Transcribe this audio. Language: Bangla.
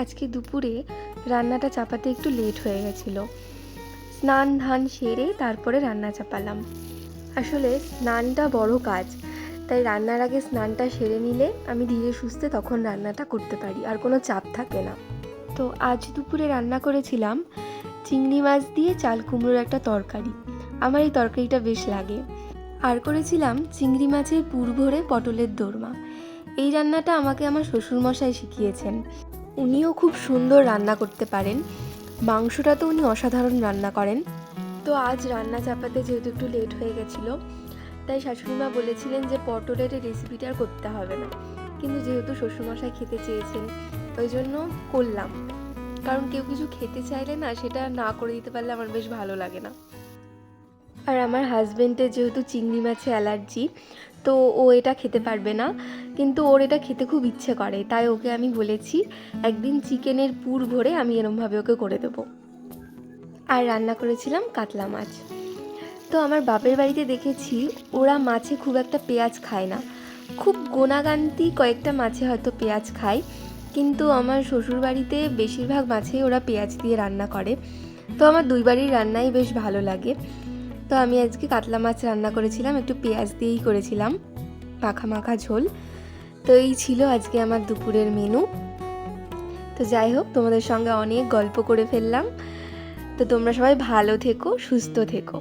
আজকে দুপুরে রান্নাটা চাপাতে একটু লেট হয়ে গেছিলো। স্নান ধান সেরে তারপরে রান্না চাপালাম। আসলে স্নানটা বড় কাজ, তাই রান্নার আগে স্নানটা সেরে নিলে আমি ধীরে সুস্থে তখন রান্নাটা করতে পারি, আর কোনো চাপ থাকে না। তো আজ দুপুরে রান্না করেছিলাম চিংড়ি মাছ দিয়ে চাল কুমড়োর একটা তরকারি। আমার এই তরকারিটা বেশ লাগে। আর করেছিলাম চিংড়ি মাছের পুর ভরে পটলের দোরমা। এই রান্নাটা আমাকে আমার শ্বশুরমশাই শিখিয়েছেন। উনিও খুব সুন্দর রান্না করতে পারেন, মাংসটা তো উনি অসাধারণ রান্না করেন। তো আজ রান্না চাপাতে যেহেতু একটু লেট হয়ে গেছিলো, তাই শাশুড়িমা বলেছিলেন যে পটলের এই রেসিপিটা আর করতে হবে না, কিন্তু যেহেতু শ্বশুরমশাই খেতে চেয়েছেন ওই জন্য করলাম। কারণ কেউ কিছু খেতে চাইলে না, সেটা না করে দিতে পারলে আমার বেশ ভালো লাগে না। আর আমার হাজব্যান্ডের যেহেতু চিংড়ি মাছে অ্যালার্জি, তো ও এটা খেতে পারবে না, কিন্তু ওর এটা খেতে খুব ইচ্ছে করে, তাই ওকে আমি বলেছি একদিন চিকেনের পুর ভরে আমি এরমভাবে ওকে করে দেবো। আর রান্না করেছিলাম কাতলা মাছ। তো আমার বাপের বাড়িতে দেখেছি ওরা মাছে খুব একটা পেঁয়াজ খায় না, খুব গোনাগান্তি কয়েকটা মাছে হয়তো পেঁয়াজ খায়, কিন্তু আমার শ্বশুর বাড়িতে বেশিরভাগ মাছেই ওরা পেঁয়াজ দিয়ে রান্না করে। তো আমার দুই বাড়ির রান্নাই বেশ ভালো লাগে। তো আমি আজকে কাতলা মাছ রান্না করেছিলাম, একটু পেঁয়াজ দিয়েই করেছিলাম, মাখা মাখা ঝোল। তো এই ছিল আজকে আমার দুপুরের মেনু। তো যাই হোক, তোমাদের সঙ্গে অনেক গল্প করে ফেললাম। তো তোমরা সবাই ভালো থেকো, সুস্থ থেকো।